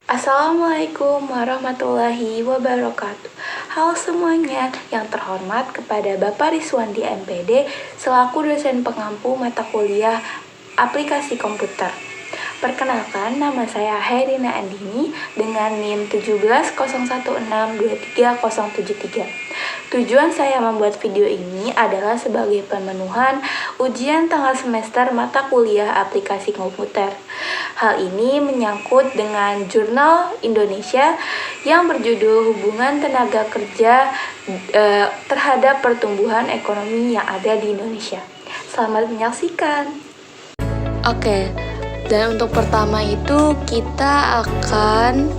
Assalamualaikum warahmatullahi wabarakatuh. Halo semuanya, yang terhormat kepada Bapak Rizwandi MPD selaku dosen pengampu mata kuliah aplikasi komputer. Perkenalkan, nama saya Herina Andini dengan NIM 17016230073. Tujuan saya membuat video ini adalah sebagai pemenuhan ujian tengah semester mata kuliah aplikasi komputer. Hal ini menyangkut dengan jurnal Indonesia yang berjudul Hubungan Tenaga Kerja terhadap Pertumbuhan Ekonomi yang ada di Indonesia. Selamat menyaksikan. Oke, dan untuk pertama itu kita akan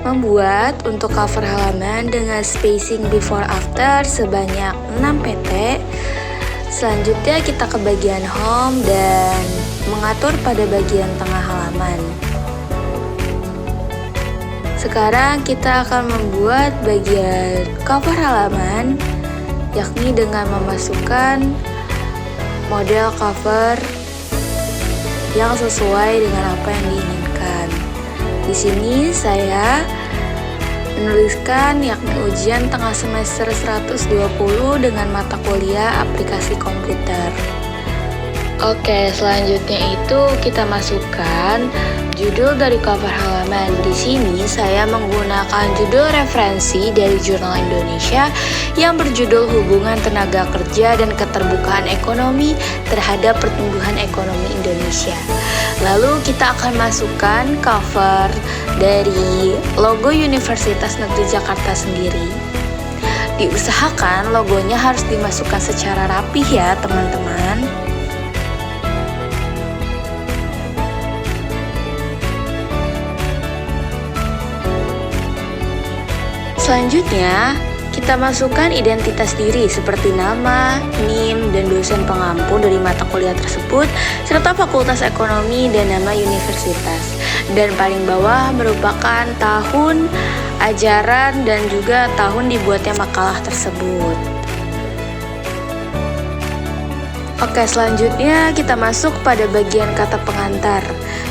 membuat untuk cover halaman dengan spacing before after sebanyak 6 pt. Selanjutnya kita ke bagian home dan mengatur pada bagian tengah halaman. Sekarang kita akan membuat bagian cover halaman, yakni dengan memasukkan model cover yang sesuai dengan apa yang diinginkan. Di sini saya menuliskan yakni ujian tengah semester 120 dengan mata kuliah aplikasi komputer. Oke, selanjutnya itu kita masukkan judul dari cover halaman. Di sini saya menggunakan judul referensi dari Jurnal Indonesia yang berjudul Hubungan Tenaga Kerja dan Keterbukaan Ekonomi terhadap Pertumbuhan Ekonomi Indonesia. Lalu kita akan masukkan cover dari logo Universitas Negeri Jakarta sendiri. Diusahakan logonya harus dimasukkan secara rapih ya teman-teman. Selanjutnya, kita masukkan identitas diri seperti nama, NIM, dan dosen pengampu dari mata kuliah tersebut, serta fakultas ekonomi dan nama universitas. Dan paling bawah merupakan tahun ajaran dan juga tahun dibuatnya makalah tersebut. Oke, selanjutnya kita masuk pada bagian kata pengantar.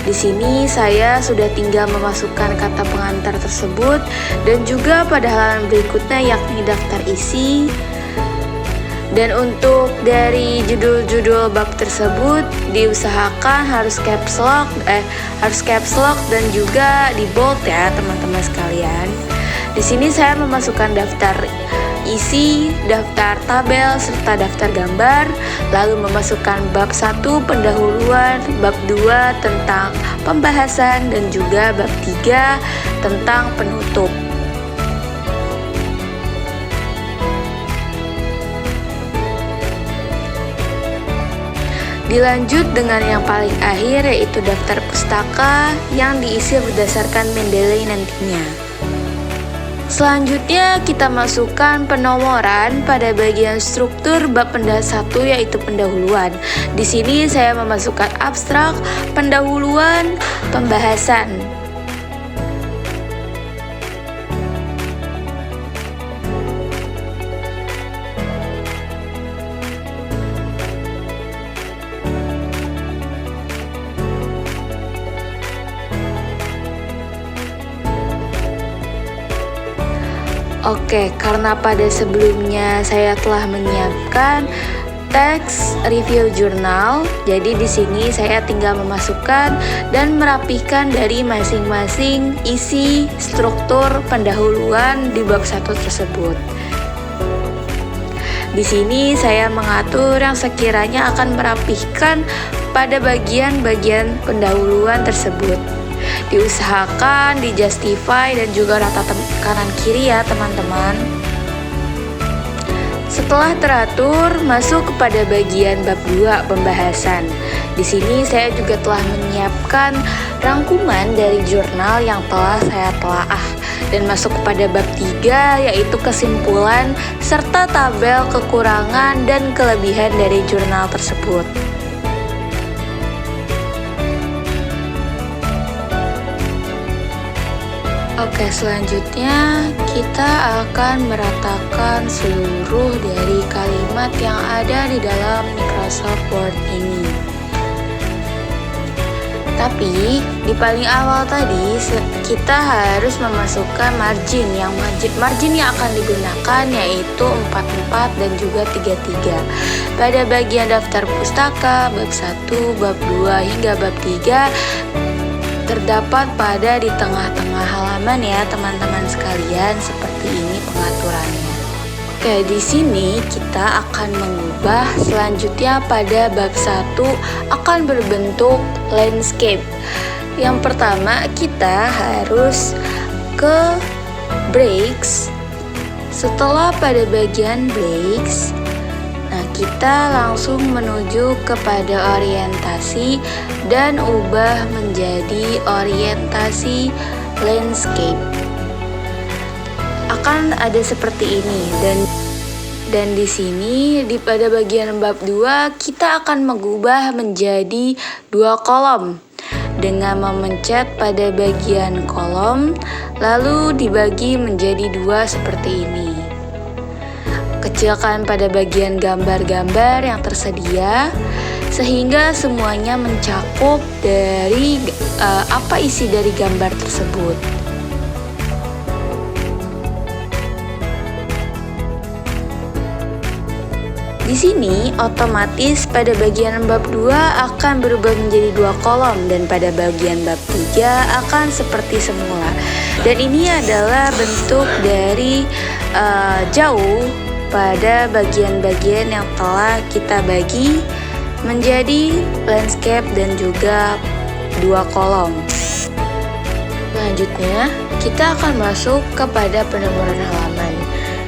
Di sini saya sudah tinggal memasukkan kata pengantar tersebut dan juga pada halaman berikutnya yakni daftar isi. Dan untuk dari judul-judul bab tersebut diusahakan harus caps lock dan juga di bold ya teman-teman sekalian. Di sini saya memasukkan daftar isi, daftar tabel, serta daftar gambar, lalu memasukkan bab 1 pendahuluan, bab 2 tentang pembahasan, dan juga bab 3 tentang penutup. Dilanjut dengan yang paling akhir yaitu daftar pustaka yang diisi berdasarkan Mendeley nantinya. Selanjutnya kita masukkan penomoran pada bagian struktur bab 1 yaitu pendahuluan. Di sini saya memasukkan abstrak, pendahuluan, pembahasan. Oke, karena pada sebelumnya saya telah menyiapkan teks review jurnal, jadi di sini saya tinggal memasukkan dan merapihkan dari masing-masing isi struktur pendahuluan di bab 1 tersebut. Di sini saya mengatur yang sekiranya akan merapihkan pada bagian-bagian pendahuluan tersebut. Diusahakan di justify dan juga rata kanan kiri ya teman-teman. Setelah teratur, masuk kepada bagian bab 2 pembahasan. Di sini saya juga telah menyiapkan rangkuman dari jurnal yang telah saya telaah dan masuk kepada bab 3 yaitu kesimpulan serta tabel kekurangan dan kelebihan dari jurnal tersebut. Oke, selanjutnya kita akan meratakan seluruh dari kalimat yang ada di dalam Microsoft Word ini. Tapi di paling awal tadi kita harus memasukkan margin yang akan digunakan yaitu 44 dan juga 33. Pada bagian daftar pustaka bab 1, bab 2 hingga bab 3 terdapat pada di tengah-tengah halaman ya teman-teman sekalian, seperti ini pengaturannya. Oke, di sini kita akan mengubah selanjutnya pada bab 1 akan berbentuk landscape. Yang pertama kita harus ke breaks. Setelah pada bagian breaks, nah kita langsung menuju kepada orientasi dan ubah menjadi orientasi landscape. Akan ada seperti ini dan di sini pada bagian bab 2 kita akan mengubah menjadi 2 kolom dengan memencet pada bagian kolom lalu dibagi menjadi 2 seperti ini. Kecilkan pada bagian gambar-gambar yang tersedia sehingga semuanya mencakup dari apa isi dari gambar tersebut. Di sini otomatis pada bagian bab 2 akan berubah menjadi 2 kolom dan pada bagian bab 3 akan seperti semula. Dan ini adalah bentuk dari jauh pada bagian-bagian yang telah kita bagi menjadi landscape dan juga 2 kolom. Selanjutnya kita akan masuk kepada penomoran halaman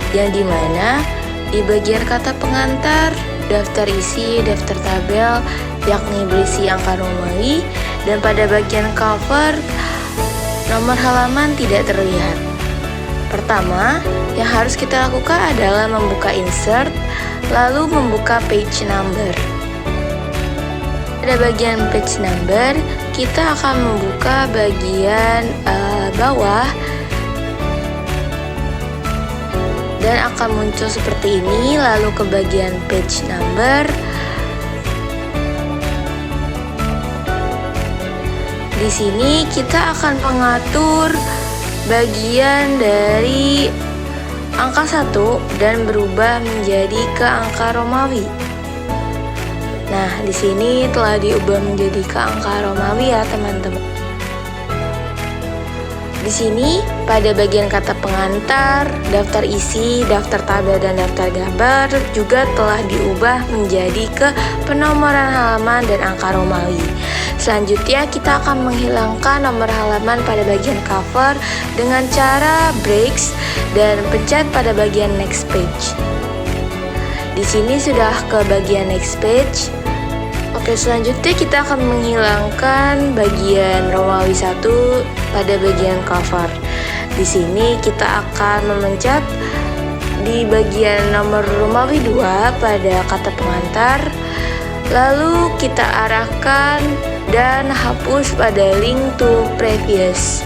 yang dimana di bagian kata pengantar, daftar isi, daftar tabel, yakni berisi angka Romawi, dan pada bagian cover, nomor halaman tidak terlihat. Pertama, yang harus kita lakukan adalah membuka insert, lalu membuka page number. Pada bagian page number, kita akan membuka bagian bawah, dan akan muncul seperti ini, lalu ke bagian page number. Di sini kita akan mengatur bagian dari angka 1 dan berubah menjadi ke angka Romawi. Nah, di sini telah diubah menjadi ke angka Romawi ya, teman-teman. Di sini pada bagian kata pengantar, daftar isi, daftar tabel dan daftar gambar juga telah diubah menjadi ke penomoran halaman dan angka Romawi. Selanjutnya kita akan menghilangkan nomor halaman pada bagian cover dengan cara breaks dan pencet pada bagian next page. Di sini sudah ke bagian next page. Oke, selanjutnya kita akan menghilangkan bagian Romawi 1 pada bagian cover. Di sini kita akan memencet di bagian nomor Romawi 2 pada kata pengantar. Lalu kita arahkan dan hapus pada link to previous.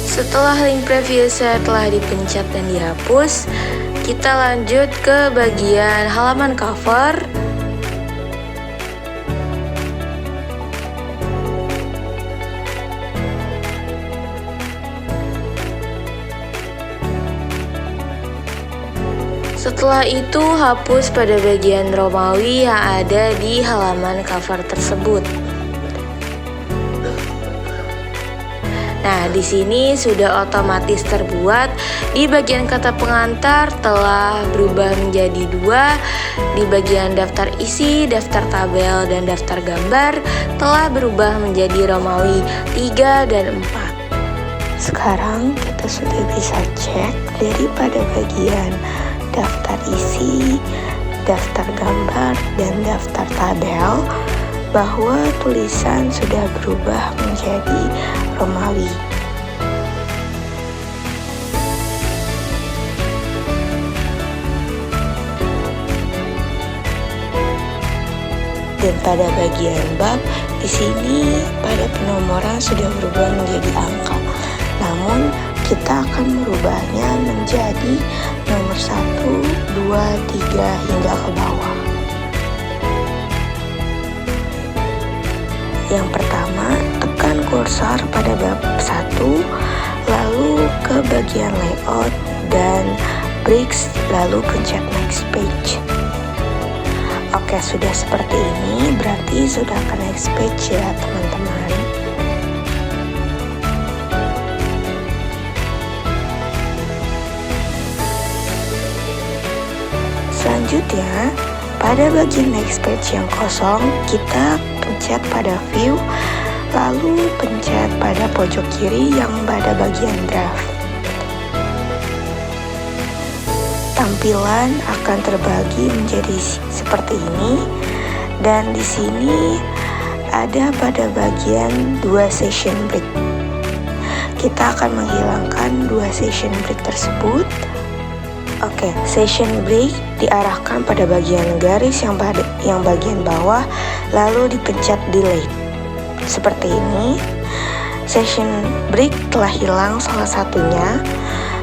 Setelah link previous telah dipencet dan dihapus, kita lanjut ke bagian halaman cover. Setelah itu hapus pada bagian Romawi yang ada di halaman cover tersebut. Nah, di sini sudah otomatis terbuat. Di bagian kata pengantar telah berubah menjadi 2. Di bagian daftar isi, daftar tabel, dan daftar gambar telah berubah menjadi Romawi 3 dan 4. Sekarang kita sudah bisa cek daripada bagian daftar isi, daftar gambar, dan daftar tabel bahwa tulisan sudah berubah menjadi Romawi. Dan pada bagian bab di sini pada penomoran sudah berubah menjadi angka. Namun kita akan merubahnya menjadi nomor 1, 2, 3 hingga ke bawah. Yang pertama, tekan kursor pada bab 1, lalu ke bagian layout dan bricks, lalu pencet next page. Oke, sudah seperti ini, berarti sudah ke next page ya teman-teman. Selanjutnya, pada bagian next page yang kosong, kita pencet pada view, lalu pencet pada pojok kiri yang pada bagian draft. Tampilan akan terbagi menjadi seperti ini, dan di sini ada pada bagian 2 session break. Kita akan menghilangkan 2 session break tersebut. Oke, session break diarahkan pada bagian garis yang bagian bawah, lalu dipencet delete. Seperti ini. Session break telah hilang salah satunya.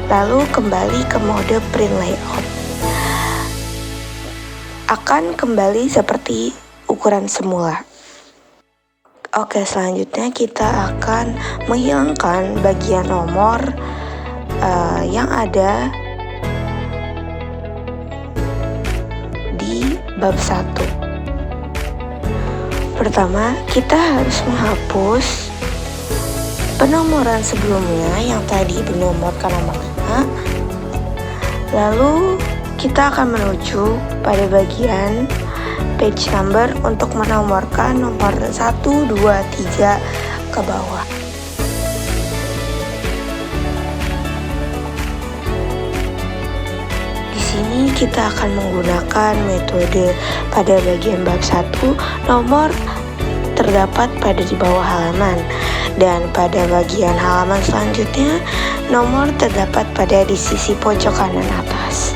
Lalu kembali ke mode print layout. Akan kembali seperti ukuran semula. Oke, selanjutnya kita akan menghilangkan bagian nomor yang ada di bab 1. Pertama, kita harus menghapus penomoran sebelumnya yang tadi bernomorkan nomor 5. Lalu kita akan menuju pada bagian page number untuk menomorkan nomor 1, 2, 3 ke bawah. Di sini kita akan menggunakan metode pada bagian bab 1, nomor terdapat pada di bawah halaman, dan pada bagian halaman selanjutnya nomor terdapat pada di sisi pojok kanan atas.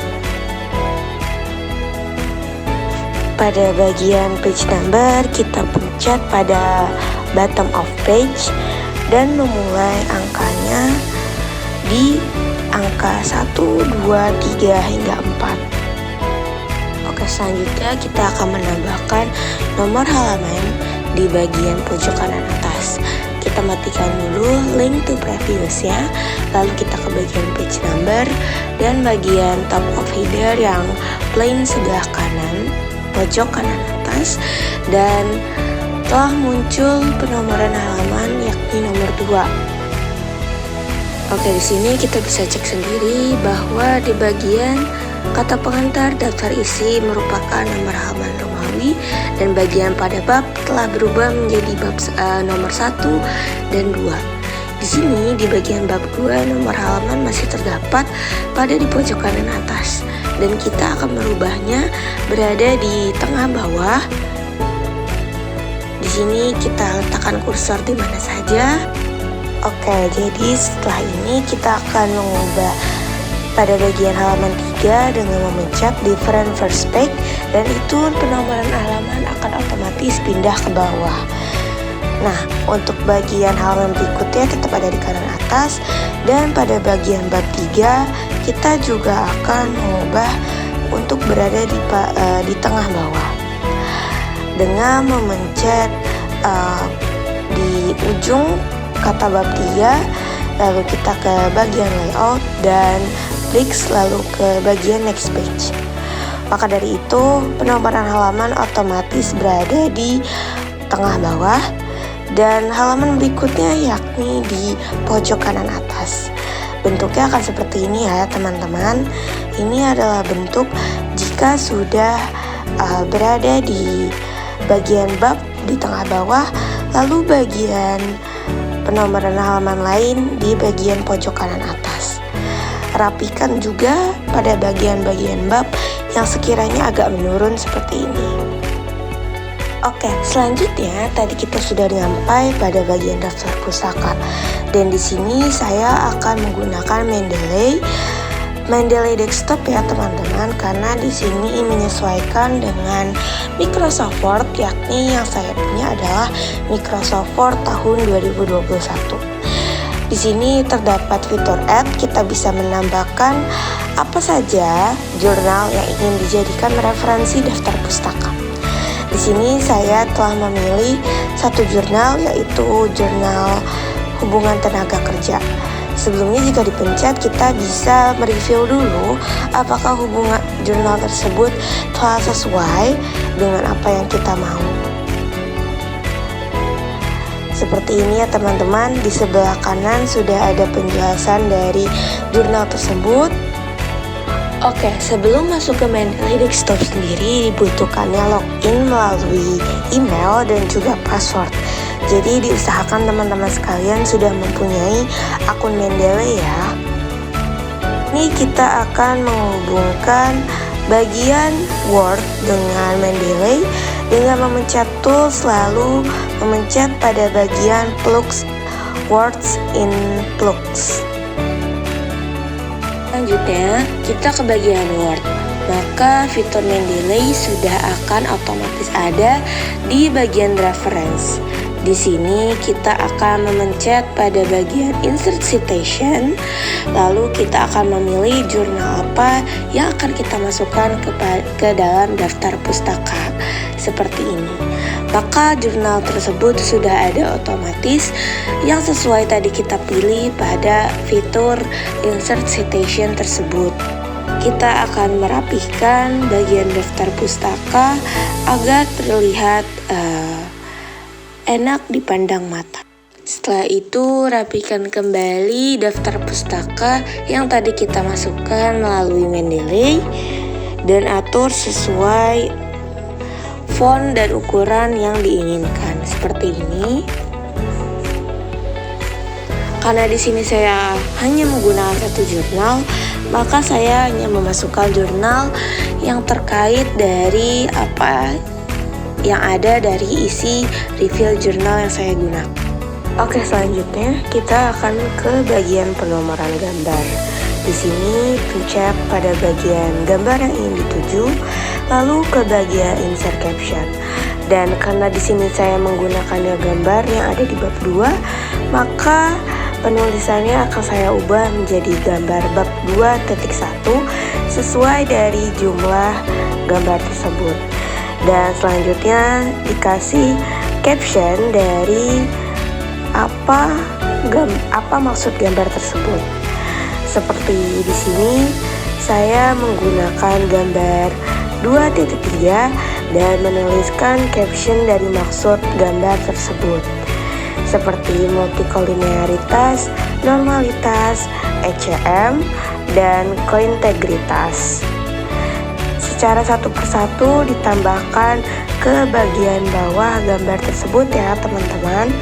Pada bagian page number kita pencet pada bottom of page dan memulai angkanya di angka 1, 2, 3 hingga 4. Oke, selanjutnya kita akan menambahkan nomor halaman di bagian pojok kanan atas. Kita matikan dulu link to previous ya. Lalu kita ke bagian page number dan bagian top of header yang plain sebelah kanan, pojok kanan atas, dan telah muncul penomoran halaman yakni nomor 2. Oke, di sini kita bisa cek sendiri bahwa di bagian kata pengantar daftar isi merupakan nomor halaman Romawi, dan bagian pada bab telah berubah menjadi bab nomor 1 dan 2. Di sini di bagian bab 2 nomor halaman masih terdapat pada di pojok kanan atas, dan kita akan merubahnya berada di tengah bawah. Di sini kita letakkan kursor di mana saja. Oke, jadi setelah ini kita akan mengubah pada bagian halaman 3 dengan memencet different first page, dan itu penomoran halaman akan otomatis pindah ke bawah. Nah, untuk bagian halaman berikutnya tetap ada di kanan atas, dan pada bagian bab 3 kita juga akan mengubah untuk berada di tengah bawah dengan memencet di ujung kata bab 3, lalu kita ke bagian layout dan bricks, lalu ke bagian next page. Maka dari itu penomoran halaman otomatis berada di tengah bawah, dan halaman berikutnya yakni di pojok kanan atas. Bentuknya akan seperti ini ya teman-teman. Ini adalah bentuk jika sudah berada di bagian bab di tengah bawah, lalu bagian penomoran halaman lain di bagian pojok kanan atas. Rapikan juga pada bagian-bagian bab yang sekiranya agak menurun seperti ini. Oke, selanjutnya tadi kita sudah sampai pada bagian daftar pustaka, dan di sini saya akan menggunakan Mendeley desktop ya teman-teman, karena di sini menyesuaikan dengan Microsoft Word, yakni yang saya punya adalah Microsoft Word tahun 2021. Di sini terdapat fitur add, kita bisa menambahkan apa saja jurnal yang ingin dijadikan referensi daftar pustaka. Di sini saya telah memilih satu jurnal, yaitu jurnal hubungan tenaga kerja. Sebelumnya jika dipencet, kita bisa mereview dulu apakah hubungan jurnal tersebut telah sesuai dengan apa yang kita mau. Seperti ini ya teman-teman, di sebelah kanan sudah ada penjelasan dari jurnal tersebut. Oke, sebelum masuk ke Mendeley Desktop sendiri dibutuhkannya login melalui email dan juga password. Jadi diusahakan teman-teman sekalian sudah mempunyai akun Mendeley ya. Ini kita akan menghubungkan bagian Word dengan Mendeley dengan memencet tools lalu memencet pada bagian Plugs Words in Plugs. Selanjutnya kita ke bagian Word. Maka fitur Mendeley sudah akan otomatis ada di bagian reference. Di sini kita akan memencet pada bagian Insert Citation, lalu kita akan memilih jurnal apa yang akan kita masukkan ke dalam daftar pustaka, seperti ini. Maka jurnal tersebut sudah ada otomatis yang sesuai tadi kita pilih pada fitur Insert Citation tersebut. Kita akan merapihkan bagian daftar pustaka agar terlihat enak dipandang mata. Setelah itu, rapikan kembali daftar pustaka yang tadi kita masukkan melalui Mendeley dan atur sesuai font dan ukuran yang diinginkan, seperti ini. Karena di sini saya hanya menggunakan satu jurnal, maka saya hanya memasukkan jurnal yang terkait dari apa yang ada dari isi reveal jurnal yang saya gunakan. Oke, selanjutnya kita akan ke bagian penomoran gambar. Di sini pencet pada bagian gambar yang ingin dituju, lalu ke bagian insert caption. Dan karena di sini saya menggunakannya gambar yang ada di bab 2, maka penulisannya akan saya ubah menjadi gambar bab 2.1 sesuai dari jumlah gambar tersebut. Dan selanjutnya dikasih caption dari apa maksud gambar tersebut. Seperti di sini saya menggunakan gambar 2.3 dan menuliskan caption dari maksud gambar tersebut. Seperti multikolinearitas, normalitas, ECM, dan kointegritas. Secara satu persatu ditambahkan ke bagian bawah gambar tersebut ya teman-teman,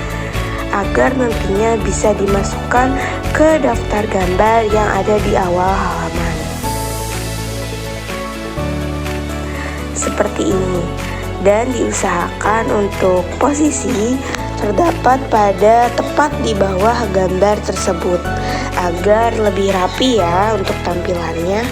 agar nantinya bisa dimasukkan ke daftar gambar yang ada di awal halaman. Seperti ini, dan diusahakan untuk posisi terdapat pada tepat di bawah gambar tersebut agar lebih rapi ya untuk tampilannya.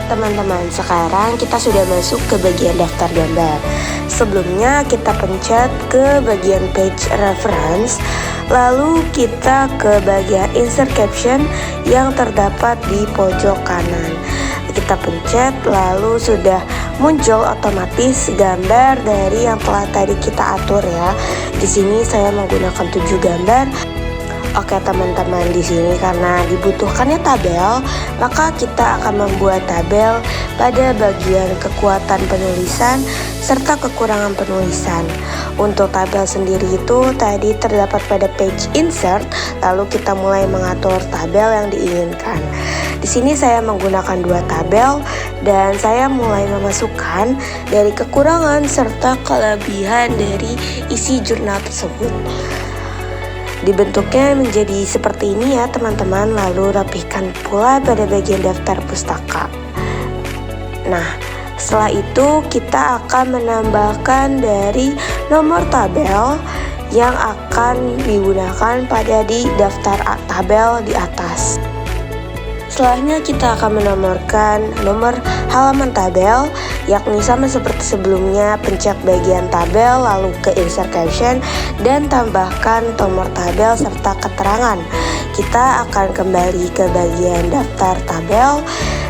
Teman-teman, sekarang kita sudah masuk ke bagian daftar gambar. Sebelumnya kita pencet ke bagian page reference, lalu kita ke bagian insert caption yang terdapat di pojok kanan. Kita pencet, lalu sudah muncul otomatis gambar dari yang telah tadi kita atur ya. Di sini saya menggunakan 7 gambar. Oke teman-teman, di sini karena dibutuhkannya tabel, maka kita akan membuat tabel pada bagian kekuatan penulisan serta kekurangan penulisan. Untuk tabel sendiri itu tadi terdapat pada page insert, lalu kita mulai mengatur tabel yang diinginkan. Di sini saya menggunakan 2 tabel dan saya mulai memasukkan dari kekurangan serta kelebihan dari isi jurnal tersebut. Dibentuknya menjadi seperti ini ya teman-teman, lalu rapihkan pula pada bagian daftar pustaka. Nah, setelah itu kita akan menambahkan dari nomor tabel yang akan digunakan pada di daftar tabel di atas. setelahnya kita akan menomorkan nomor halaman tabel, yakni sama seperti sebelumnya, pencet bagian tabel lalu ke insert caption dan tambahkan nomor tabel serta keterangan. Kita akan kembali ke bagian daftar tabel,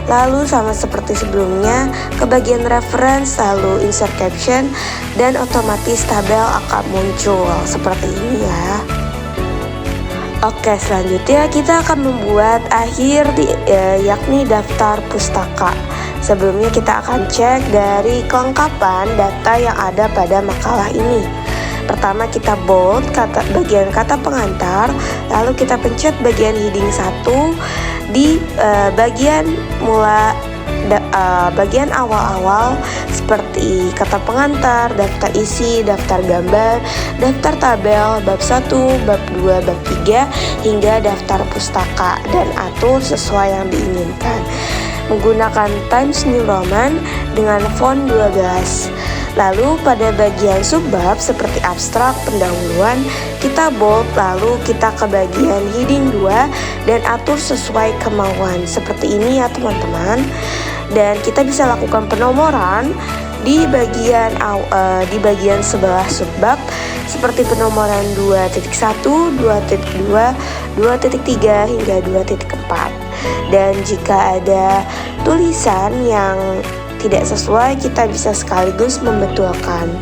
lalu sama seperti sebelumnya ke bagian reference lalu insert caption dan otomatis tabel akan muncul seperti ini ya. Oke, selanjutnya kita akan membuat yakni daftar pustaka. Sebelumnya kita akan cek dari kelengkapan data yang ada pada makalah ini. Pertama kita bold bagian kata pengantar, lalu kita pencet bagian heading 1 di bagian bagian awal-awal seperti kata pengantar, daftar isi, daftar gambar, daftar tabel, bab 1, bab 2, bab 3, hingga daftar pustaka dan atur sesuai yang diinginkan. Menggunakan Times New Roman dengan font 12. Lalu pada bagian subbab seperti abstrak, pendahuluan, kita bold, lalu kita ke bagian heading 2 dan atur sesuai kemauan. Seperti ini ya teman-teman. Dan kita bisa lakukan penomoran di bagian sebelah subbab seperti penomoran 2.1, 2.2, 2.3 hingga 2.4. Dan jika ada tulisan yang tidak sesuai, kita bisa sekaligus membetulkan.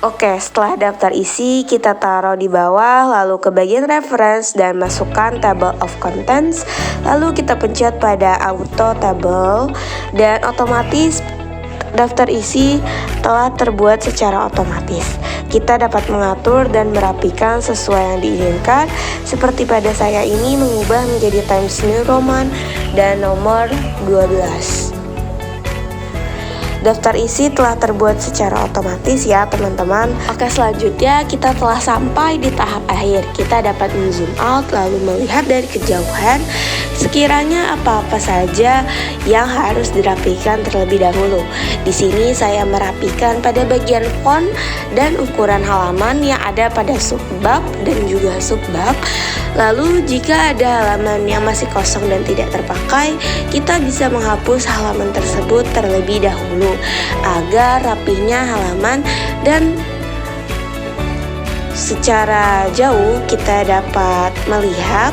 Oke, setelah daftar isi, kita taruh di bawah, lalu ke bagian reference dan masukkan table of contents. Lalu kita pencet pada auto table dan otomatis daftar isi telah terbuat secara otomatis. Kita dapat mengatur dan merapikan sesuai yang diinginkan. Seperti pada saya ini mengubah menjadi Times New Roman dan nomor 12. Daftar isi telah terbuat secara otomatis ya teman-teman. Oke, selanjutnya kita telah sampai di tahap akhir. Kita dapat zoom out lalu melihat dari kejauhan sekiranya apa-apa saja yang harus dirapikan terlebih dahulu. Di sini saya merapikan pada bagian font dan ukuran halaman yang ada pada subbab dan juga subbab. Lalu jika ada halaman yang masih kosong dan tidak terpakai, kita bisa menghapus halaman tersebut terlebih dahulu agar rapihnya halaman dan secara jauh kita dapat melihat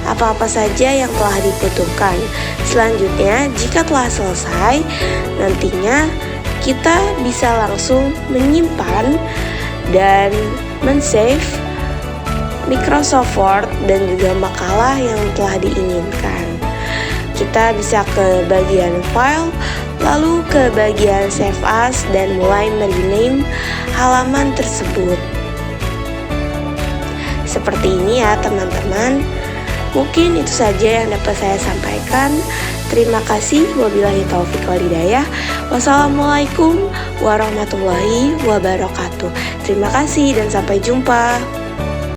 apa-apa saja yang telah dibutuhkan. Selanjutnya, jika telah selesai, nantinya kita bisa langsung menyimpan dan men-save Microsoft Word dan juga makalah yang telah diinginkan. Kita bisa ke bagian file, lalu ke bagian save as dan mulai merename halaman tersebut. Seperti ini ya teman-teman. Mungkin itu saja yang dapat saya sampaikan. Terima kasih. Wabillahi taufiq wal hidayah. Wassalamualaikum warahmatullahi wabarakatuh. Terima kasih dan sampai jumpa.